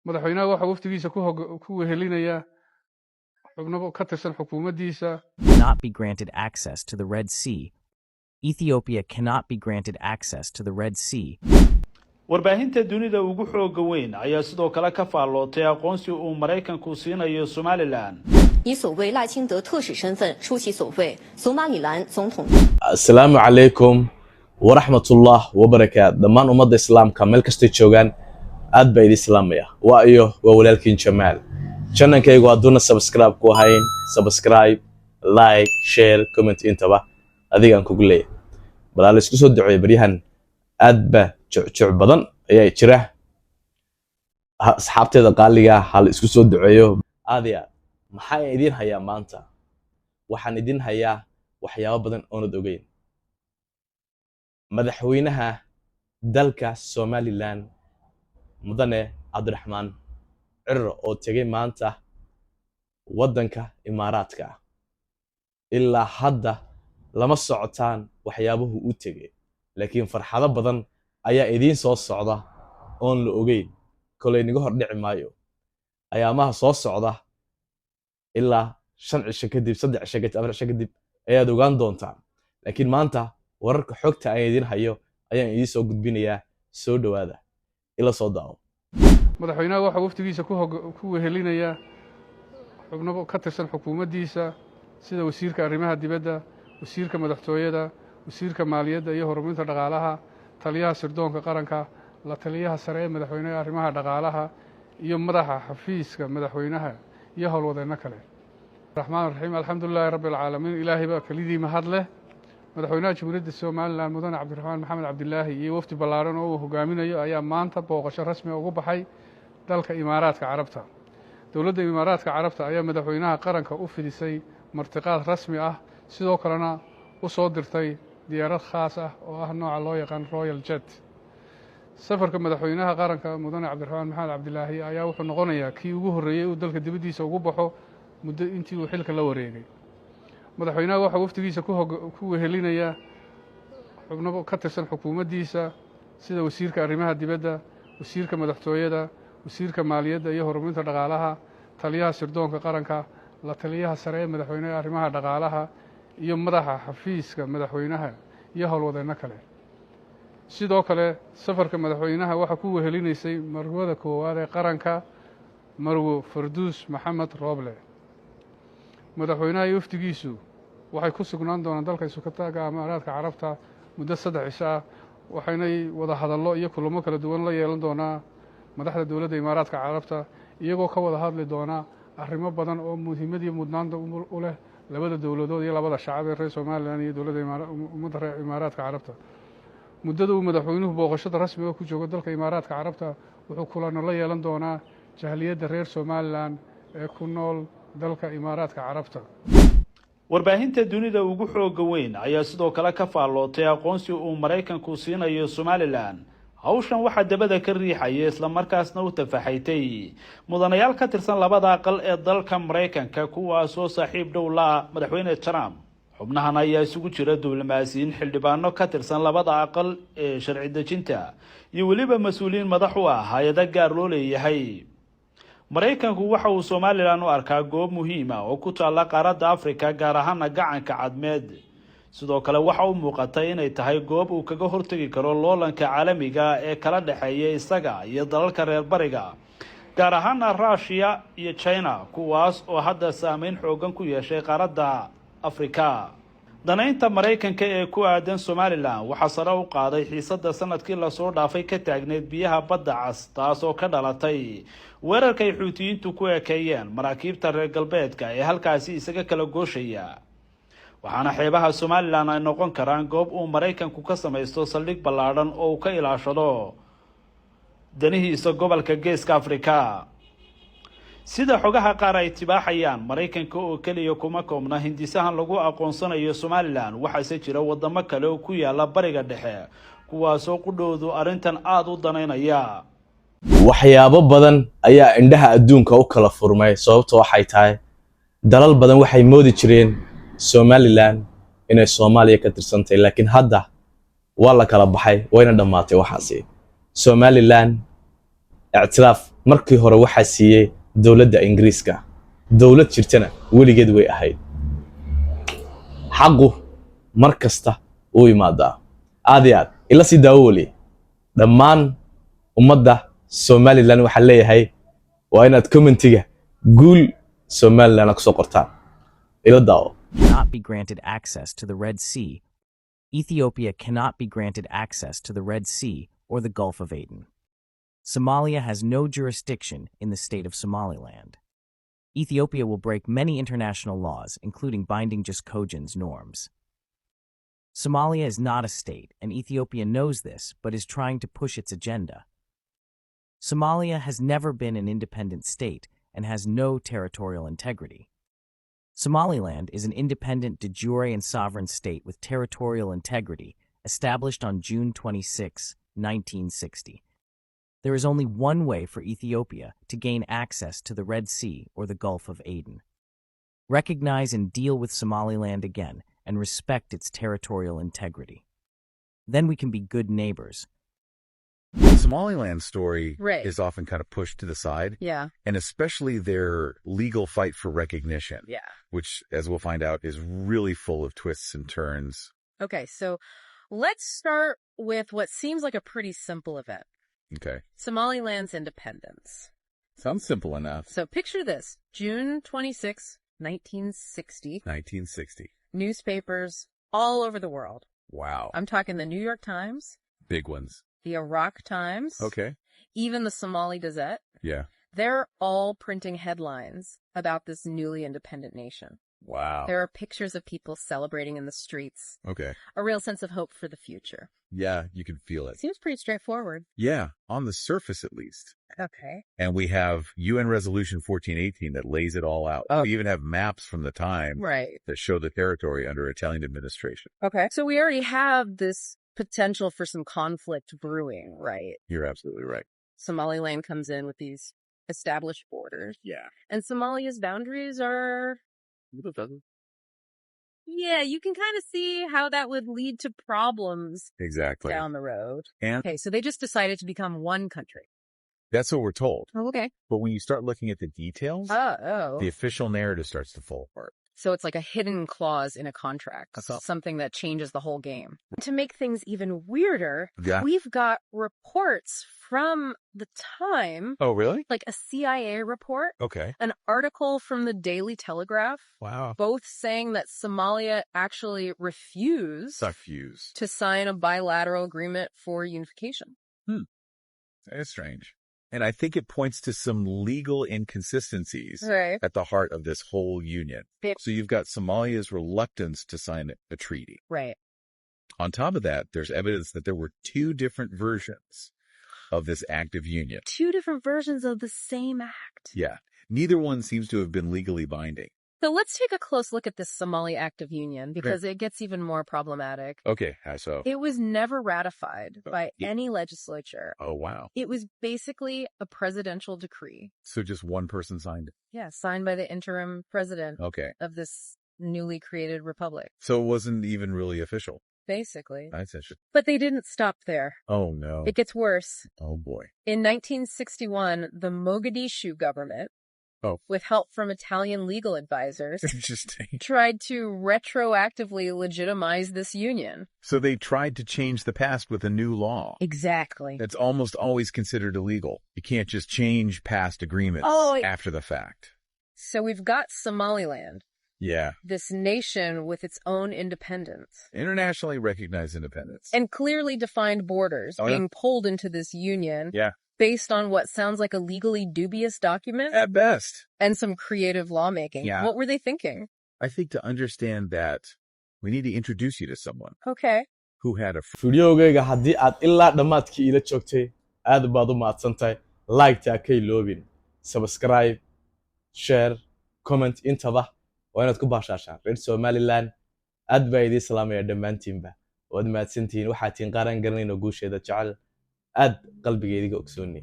madaxweynaha waxa waftigiisa ku wehelinaya xubno ka tirsan xukuumaddiisa. Not be granted access to the Red Sea. Ethiopia cannot be granted access to the Red Sea. warbaahinta dunida ugu xooga weyn ayaa sidoo kale ka faallootay aqoonsi uu Mareykanku siinayo Somaliland. 以所谓赖清德特使身份出席所谓索马里兰总统。 Assalamu alaikum wa rahmatullah wa barakatuh. Dhammaan ummadda Islaamka meel kasta joogaan aad baa idin islaamaya. Waa walaalkiin Jamaal. Channelkaygu hadduuna subscribe ku ahayn, subscribe, like, share, comment intaba adigaan kugu leeyahay. Bal isku soo duceeyo baryahan aad ba juc badan ayaa jira. Asxaabteeda qaaliga hal isku soo duceeyo. Aadiya maxaa idin hayaa maanta? Waxaan idin hayaa waxyaabo badan oo aad ogeyn. Madaxweynaha dalka Somaliland mudane Cabdiraxman Ciiro oo tagay maanta wadanka Imaradka. Ilaa hadda lama socotaan waxyaabuhu u tagay, laakiin farxado badan ayaa idin soo socda oon la ogeyn. Kolay niga hor dhici maayo. Ayaamaha soo socda ilaa 5 cisho kadib 3 cisho kadib 4 cisho kadib ayaad ogaan doontaan. Laakiin maanta wararka xogta ay idin hayo ayaan idin soo gudbinayaa. Soo dhawaada ila soo daawo. madaxweynaha waxa waftigiisa ku wehelinaya xubno ka tirsan xukuumaddiisa sida wasiirka arrimaha dibadda, wasiirka madaxtooyada, wasiirka maaliyadda iyo horumarinta dhaqaalaha, taliyaha sirdoonka qaranka, la taliyaha sare ee madaxweynaha arrimaha dhaqaalaha iyo madaxa xafiiska madaxweynaha iyo howlwadeenno kale. Raxmaan raxiim, alxamdulilaahi rabbil caalamiin. ilaahay baa kelidii mahad leh. madaxweynaha jamhuuriyadda Somaliland mudane Cabdiraxmaan maxamed cabdilaahi iyo wafdi ballaaran oo uu hogaaminayo ayaa maanta booqasho rasmi ah ugu baxay dalka Imaradka Carabta. dowladda Imaradka Carabta ayaa madaxweynaha qaranka u fidisay martiqaad rasmi ah, sidoo kalena u soo dirtay diyaarad khaas ah oo ah nooca loo yaqaan Royal Jet. safarka madaxweynaha qaranka mudane Cabdiraxmaan maxamed cabdilaahi ayaa wuxuu noqonayaa kii ugu horreeyay uu dalka dibaddiisa ugu baxo muddo intii uu xilka la wareegay. madaxweynaha waxa waftigiisa ku wehelinaya xubno ka tirsan xukuumaddiisa sida wasiirka arrimaha dibadda, wasiirka madaxtooyada, wasiirka maaliyadda iyo horumarinta dhaqaalaha, taliyaha sirdoonka qaranka, la taliyaha sare ee madaxweynaha arrimaha dhaqaalaha iyo madaxa xafiiska madaxweynaha iyo howlwadeenno kale. sidoo kale safarka madaxweynaha waxa ku wehelinaysay marwada koowaad ee qaranka marwo Farduus Maxamed Rooble. madaxweynaha iyo waftigiisu waxay ku sugnaan doonaan dalka isukataaga Imaradka Carabta muddo 3 cisho ah, waxaynay wada hadallo iyo kulamo kala duwan la yeelan doonaa madaxda dowladda Imaradka Carabta, iyagoo ka wada hadli doona arrimo badan oo muhiimad iyo mudnaanta u leh labada dowladood iyo labada shacab ee reer Somaliland iyo dowladda Imaradka Carabta. muddada uu madaxweynuhu booqashada rasmiga ku joogo dalka Imaradka Carabta wuxuu kulano la yeelan doonaa jahliyadda reer Somaliland ee ku nool dalka Imaradka Carabta. warbaahinta dunida ugu xooga weyn ayaa sidoo kale ka faallootay aqoonsi uu Mareykanku siinayo Somaliland. hawshan waxa dabada ka riixaya isla markaasna u tafaxaytay mudanayaal ka tirsan labada aqal ee dalka Mareykanka kuwaas oo saaxiib dhow la madaxweyne Trump. xubnahan ayaa isugu jira diblomaasiyiin, xildhibaano ka tirsan labada aqal ee sharci dejinta iyo waliba mas'uuliyiin madax u ah hay'ado gaar loo leeyahay. Mareykanku waxa uu Somaliland u arkaa goob muhiim ah oo ku taala qaaradda Afrika, gaar ahaan gacanka cadmeed. sidoo kale waxa uu muuqatay inay tahay goob uu kaga hortagi karo loolanka caalamiga ee kala dhaxeeya isaga iyo dalalka reer bariga, gaar ahaan Russia iyo China, kuwaas oo hadda saameyn xoogan ku yeeshay qaaradda Afrika. danaynta Mareykanka ee ku aadan Somaliland waxa sare u qaaday xiisadda sanadkii la soo dhaafay ka taagneed biyaha badda cas, taas oo ka dhalatay weerarkay xuutiyiintu ku ekeeyeen maraakiibta reer galbeedka ee halkaasi isaga kala gooshaya. waxaana xeebaha Somaliland ay noqon karaan goob uu Mareykanku ka samaysto saldhig ballaaran oo uu ka ilaashado danihiisa gobolka Geeska Afrika. sida xogaha qaar ay tibaaxayaan, Mareykanka oo kaliya kuma koobna hindisahan lagu aqoonsanayo Somaliland, waxaase jira wadamo kale oo ku yaala bariga dhexe kuwaas oo qudhoodu arrintan aad u danaynaya. waxyaabo badan ayaa indhaha adduunka u kala furmay. sababtoo waxay tahay dalal badan waxay moodi jireen Somaliland inay Soomaaliya ka tirsantay, laakiin hadda waa la kala baxay, wayna dhamaatay waxaasi. Somaliland اعتراف markii hore waxaa siiyey dowladda ingiriiska dowlad jirtana weligeed way ahayd xaqu mar kasta uu imaadaa aad iyo aad ila sii daawo weli dhammaan ummadda Somaliland waxaa leeyahay waa inaad commentiga guul Somaliland ku soo qortaan ila daawo Cannot be granted access to the Red Sea. Ethiopia cannot be granted access to the Red Sea or the Gulf of Aden. Somalia has no jurisdiction in the state of Somaliland. Ethiopia will break many international laws, including binding Just norms. Somalia is not a state, and Ethiopia knows this, but is trying to push its agenda. Somalia has never been an independent state and has no territorial integrity. Somaliland is an independent de jure and sovereign state with territorial integrity, established on June 26, 1960. There is only one way for Ethiopia to gain access to the Red Sea or the Gulf of Aden. Recognize and deal with Somaliland again and respect its territorial integrity. Then we can be good neighbors. The Somaliland story Right. is often kind of pushed to the side, Yeah. and especially their legal fight for recognition, Yeah. which, as we'll find out, is really full of twists and turns. Okay, so let's start with what seems like a pretty simple event. Okay. Somaliland's independence. Sounds simple enough. So picture this. June 26, 1960. 1960. Newspapers all over the world. Wow. I'm talking the New York Times, Big ones. the Iraq Times, Okay. even the Somali Gazette. Yeah. They're all printing headlines about this newly independent nation. Wow. There are pictures of people celebrating in the streets. Okay. A real sense of hope for the future. Yeah, you can feel it. Seems pretty straightforward. Yeah, on the surface at least. Okay. And we have UN Resolution 1418 that lays it all out. Oh. We even have maps from the time Right. that show the territory under Italian administration. Okay. So we already have this potential for some conflict brewing, right? You're absolutely right. Somaliland comes in with these established borders. Yeah. And Somalia's boundaries are, yeah, you can kind of see how that would lead to problems Exactly. down the road. And Okay, so they just decided to become one country. that's what we're told. Oh, okay. But when you start looking at the details, Oh. the official narrative starts to fall apart. So it's like a hidden clause in a contract, That's all. something that changes the whole game. To make things even weirder, Yeah. we've got reports from the time, Oh, really? like a CIA report, Okay. an article from the Daily Telegraph, Wow. both saying that Somalia actually refused Suffuse. to sign a bilateral agreement for unification. That is strange. And I think it points to some legal inconsistencies Right. at the heart of this whole union. Yep. So you've got Somalia's reluctance to sign a treaty. Right. On top of that, there's evidence that there were two different versions of this act of union. Two different versions of the same act. Yeah. Neither one seems to have been legally binding. So let's take a close look at this Somali Act of Union because it gets even more problematic. Okay. How so? It was never ratified by yeah. any legislature. Oh, wow. It was basically a presidential decree. So just one person signed it. Yeah, signed by the interim president Okay. of this newly created republic. So it wasn't even really official. Basically. That's interesting. But they didn't stop there. Oh, no. It gets worse. Oh, boy. In 1961, the Mogadishu government, with help from Italian legal advisors, Interesting. tried to retroactively legitimize this union. So they tried to change the past with a new law. Exactly. That's almost always considered illegal. You can't just change past agreements after the fact. So we've got Somaliland, Yeah. this nation with its own independence Internationally recognized independence. and clearly defined borders Oh, yeah. being pulled into this union Yeah. based on what sounds like a legally dubious document At best. and some creative lawmaking. Yeah. What were they thinking? I think to understand that, we need to introduce you to someone Okay. who had a fideogayga haddii aad ilaa dhammaadkii ila joogtay aad baad u mahadsantahay like-ta ka iloobin subscribe share comment intaba waa inaad ku baashaashaan reer Somaliland aad baa idin salaamaya dhammaantiinba waad mahadsantihiin waxaad tiin qaran garanayno guusheeda jecel aad qalbigeyga ogsoonni